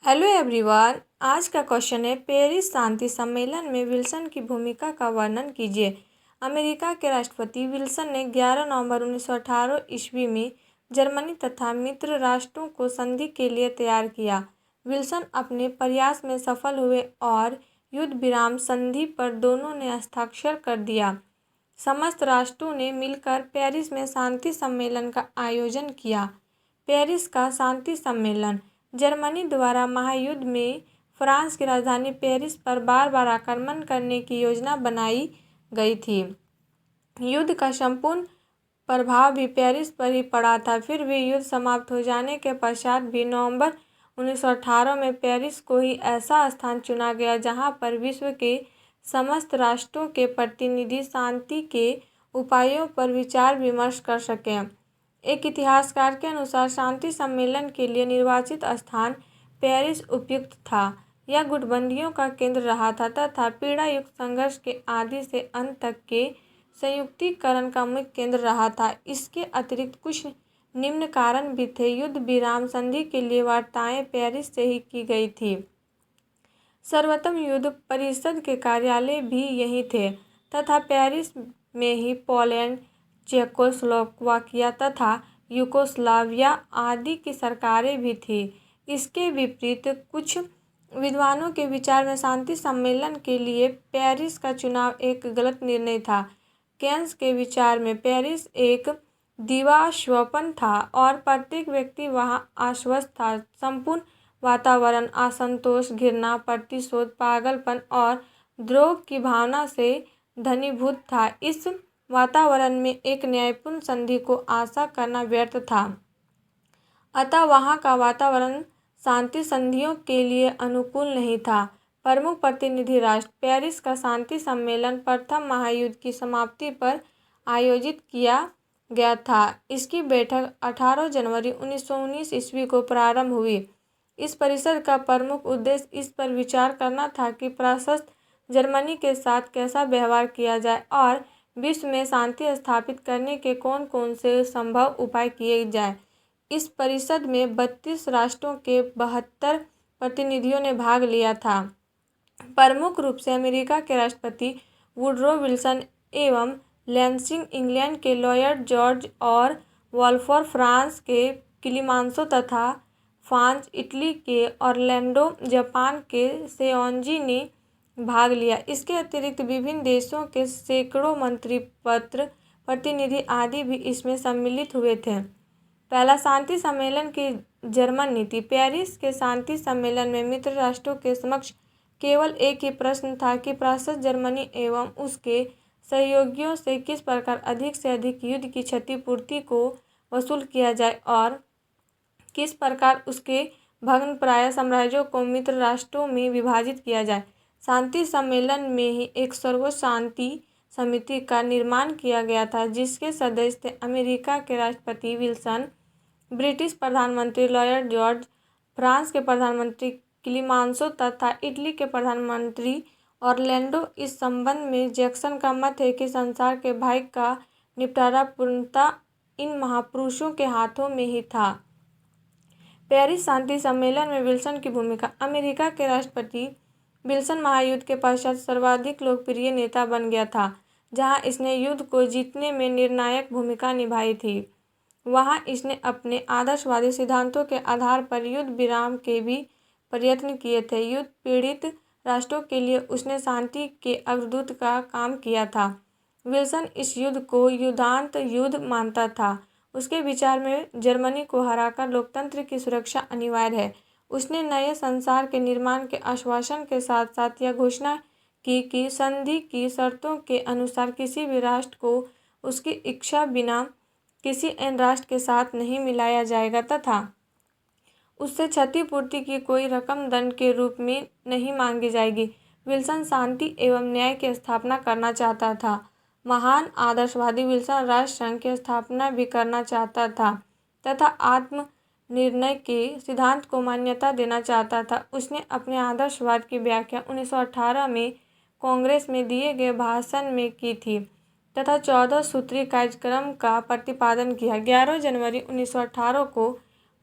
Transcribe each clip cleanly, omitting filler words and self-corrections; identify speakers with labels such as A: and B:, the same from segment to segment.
A: Hello everyone. आज का question है, पेरिस शांति सम्मेलन में विल्सन की भूमिका का वर्णन कीजिए। अमेरिका के राष्ट्रपति विल्सन ने 11 नवंबर 1918 ईस्वी में जर्मनी तथा मित्र राष्ट्रों को संधि के लिए तैयार किया। विल्सन अपने प्रयास में सफल हुए और युद्ध विराम संधि पर दोनों ने हस्ताक्षर कर दिया। समस्त राष्ट्रों ने मिलकर पेरिस में शांति सम्मेलन का आयोजन किया। पेरिस का शांति सम्मेलन जर्मनी द्वारा महायुद्ध में फ्रांस की राजधानी पेरिस पर बार बार आक्रमण करने की योजना बनाई गई थी। युद्ध का संपूर्ण प्रभाव भी पेरिस पर ही पड़ा था। फिर भी युद्ध समाप्त हो जाने के पश्चात भी नवंबर 1918 में पेरिस को ही ऐसा स्थान चुना गया जहां पर विश्व के समस्त राष्ट्रों के प्रतिनिधि शांति के उपायों पर विचार विमर्श कर सकें। एक इतिहासकार के अनुसार शांति सम्मेलन के लिए निर्वाचित स्थान पेरिस उपयुक्त था। यह गुटबंदियों का केंद्र रहा था तथा पीड़ायुक्त संघर्ष के आदि से अंत तक के संयुक्तिकरण का मुख्य केंद्र रहा था। इसके अतिरिक्त कुछ निम्न कारण भी थे। युद्ध विराम संधि के लिए वार्ताएं पेरिस से ही की गई थी। सर्वोत्तम युद्ध परिषद के कार्यालय भी यहीं थे तथा पेरिस में ही पोलैंड, चेकोस्लोवाकिया तथा यूगोस्लाविया आदि की सरकारें भी थीं। इसके विपरीत कुछ विद्वानों के विचार में शांति सम्मेलन के लिए पेरिस का चुनाव एक गलत निर्णय था। केन्स के विचार में पेरिस एक दिवास्वप्न था और प्रत्येक व्यक्ति वहां आश्वस्त था। संपूर्ण वातावरण असंतोष, घृणा, प्रतिशोध, पागलपन और द्रोह की भावना से घनीभूत था। इस वातावरण में एक न्यायपूर्ण संधि को आशा करना व्यर्थ था। अतः वहां का वातावरण शांति संधियों के लिए अनुकूल नहीं था। प्रमुख प्रतिनिधि राष्ट्र पेरिस का शांति सम्मेलन प्रथम महायुद्ध की समाप्ति पर आयोजित किया गया था। इसकी बैठक 18 जनवरी 1919 ईस्वी को प्रारंभ हुई। इस परिषद का प्रमुख उद्देश्य इस पर विचार करना था कि प्रशस्त जर्मनी के साथ कैसा व्यवहार किया जाए और विश्व में शांति स्थापित करने के कौन कौन से संभव उपाय किए जाए। इस परिषद में 32 राष्ट्रों के 72 प्रतिनिधियों ने भाग लिया था। प्रमुख रूप से अमेरिका के राष्ट्रपति वुडरो विल्सन एवं लेंसिंग, इंग्लैंड के लॉर्ड जॉर्ज और वॉल्फोर, फ्रांस के क्लीमेंसो तथा फांच, इटली के ऑरलैंडो, जापान के सेओंजी ने भाग लिया। इसके अतिरिक्त विभिन्न देशों के सैकड़ों मंत्री, पत्र प्रतिनिधि आदि भी इसमें सम्मिलित हुए थे। पहला शांति सम्मेलन की जर्मन नीति। पेरिस के शांति सम्मेलन में मित्र राष्ट्रों के समक्ष केवल एक ही प्रश्न था कि प्रशस्त जर्मनी एवं उसके सहयोगियों से किस प्रकार अधिक से अधिक युद्ध की क्षतिपूर्ति को वसूल किया जाए और किस प्रकार उसके भग्नप्राय साम्राज्यों को मित्र राष्ट्रों में विभाजित किया जाए। शांति सम्मेलन में ही एक सर्वोच्च शांति समिति का निर्माण किया गया था जिसके सदस्य थे अमेरिका के राष्ट्रपति विल्सन, ब्रिटिश प्रधानमंत्री लॉर्ड जॉर्ज, फ्रांस के प्रधानमंत्री क्लीमेंसो तथा इटली के प्रधानमंत्री ऑरलैंडो। इस संबंध में जैक्सन का मत है कि संसार के भाग्य का निपटारा पूर्णतः इन महापुरुषों के हाथों में ही था। पेरिस शांति सम्मेलन में विल्सन की भूमिका। अमेरिका के राष्ट्रपति विल्सन महायुद्ध के पश्चात सर्वाधिक लोकप्रिय नेता बन गया था। जहां इसने युद्ध को जीतने में निर्णायक भूमिका निभाई थी, वहां इसने अपने आदर्शवादी सिद्धांतों के आधार पर युद्ध विराम के भी प्रयत्न किए थे। युद्ध पीड़ित राष्ट्रों के लिए उसने शांति के अग्रदूत का काम किया था। विल्सन इस युद्ध को युद्धांत युद्ध मानता था। उसके विचार में जर्मनी को हराकर लोकतंत्र की सुरक्षा अनिवार्य है। उसने नए संसार के निर्माण के आश्वासन के साथ साथ यह घोषणा की कि संधि की शर्तों के अनुसार किसी भी राष्ट्र को उसकी इच्छा बिना किसी अन्य राष्ट्र के साथ नहीं मिलाया जाएगा तथा उससे क्षतिपूर्ति की कोई रकम दंड के रूप में नहीं मांगी जाएगी। विल्सन शांति एवं न्याय की स्थापना करना चाहता था। महान आदर्शवादी विल्सन राष्ट्र संघ की स्थापना भी करना चाहता था तथा आत्म निर्णय के सिद्धांत को मान्यता देना चाहता था। उसने अपने आदर्शवाद की व्याख्या 1918 में कांग्रेस में दिए गए भाषण में की थी तथा 14 सूत्री कार्यक्रम का प्रतिपादन किया। 11 जनवरी 1918 को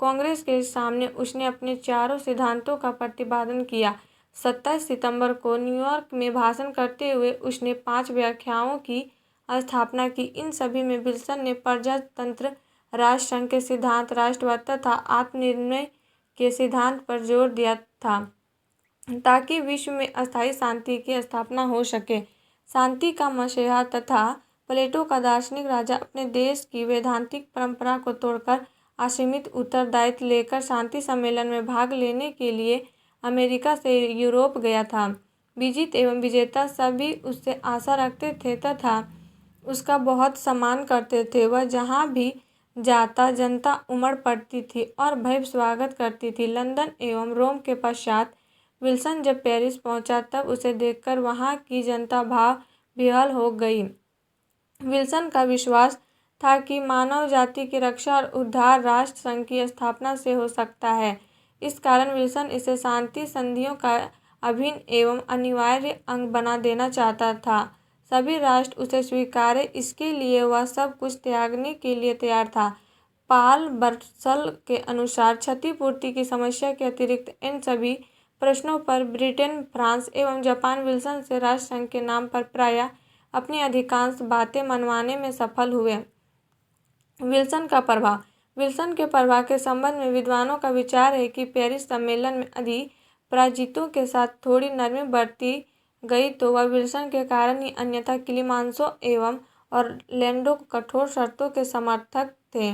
A: कांग्रेस के सामने उसने अपने चारों सिद्धांतों का प्रतिपादन किया। 27 सितंबर को न्यूयॉर्क में भाषण करते हुए उसने 5 व्याख्याओं की स्थापना की। इन सभी में विल्सन ने प्रजातंत्र, राष्ट्रसंघ के सिद्धांत, राष्ट्रवाद तथा आत्मनिर्णय के सिद्धांत पर जोर दिया था ताकि विश्व में अस्थायी शांति की स्थापना हो सके। शांति का मसीहा तथा प्लेटो का दार्शनिक राजा अपने देश की वैधानिक परंपरा को तोड़कर असीमित उत्तरदायित्व लेकर शांति सम्मेलन में भाग लेने के लिए अमेरिका से यूरोप गया था। विजित एवं विजेता सभी उससे आशा रखते थे तथा उसका बहुत सम्मान करते थे। वह जहाँ भी जाता जनता उमड़ पड़ती थी और भव्य स्वागत करती थी। लंदन एवं रोम के पश्चात विल्सन जब पेरिस पहुंचा तब उसे देखकर वहां की जनता भाव विह्वल हो गई। विल्सन का विश्वास था कि मानव जाति की रक्षा और उद्धार राष्ट्र संघ की स्थापना से हो सकता है। इस कारण विल्सन इसे शांति संधियों का अभिन्न एवं अनिवार्य अंग बना देना चाहता था। सभी राष्ट्र उसे स्वीकारे, इसके लिए वह सब कुछ त्यागने के लिए तैयार था। पाल बर्सल के अनुसार क्षतिपूर्ति की समस्या के अतिरिक्त इन सभी प्रश्नों पर ब्रिटेन, फ्रांस एवं जापान विल्सन से राष्ट्रसंघ के नाम पर प्रायः अपनी अधिकांश बातें मनवाने में सफल हुए। विल्सन का प्रभाव। विल्सन के प्रभाव के संबंध में विद्वानों का विचार है कि पेरिस सम्मेलन में यदि पराजितों के साथ थोड़ी नरमी बरती गई तो वह विल्सन के कारण ही, अन्यथा क्लीमेंसो एवं ऑरलैंडो कठोर शर्तों के समर्थक थे।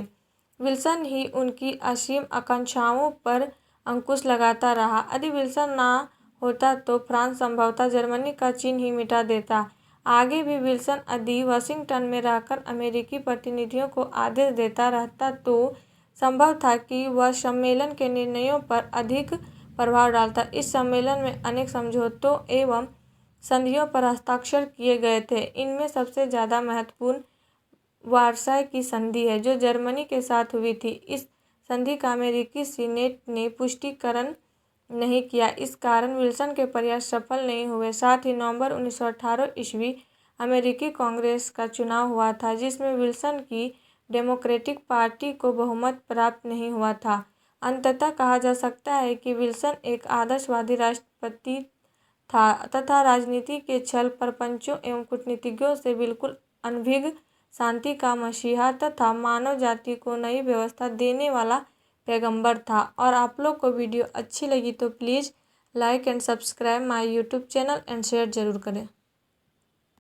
A: विल्सन ही उनकी असीम आकांक्षाओं पर अंकुश लगाता रहा। यदि विल्सन ना होता तो फ्रांस संभवतः जर्मनी का चिन्ह ही मिटा देता। आगे भी विल्सन यदि वाशिंगटन में रहकर अमेरिकी प्रतिनिधियों को आदेश देता रहता तो संभव था कि वह सम्मेलन के निर्णयों पर अधिक प्रभाव डालता। इस सम्मेलन में अनेक समझौतों एवं संधियों पर हस्ताक्षर किए गए थे। इनमें सबसे ज़्यादा महत्वपूर्ण वार्साय की संधि है, जो जर्मनी के साथ हुई थी। इस संधि का अमेरिकी सीनेट ने पुष्टिकरण नहीं किया। इस कारण विल्सन के प्रयास सफल नहीं हुए। साथ ही नवंबर 1918 ईस्वी अमेरिकी कांग्रेस का चुनाव हुआ था, जिसमें विल्सन की डेमोक्रेटिक पार्टी को बहुमत प्राप्त नहीं हुआ था। अंततः कहा जा सकता है कि विल्सन एक आदर्शवादी राष्ट्रपति था तथा राजनीति के छल प्रपंचों एवं कूटनीतिज्ञों से बिल्कुल अनभिज्ञ, शांति का मसीहा तथा मानव जाति को नई व्यवस्था देने वाला पैगंबर था। और आप लोग को वीडियो अच्छी लगी तो please like and subscribe my YouTube channel and share जरूर करें।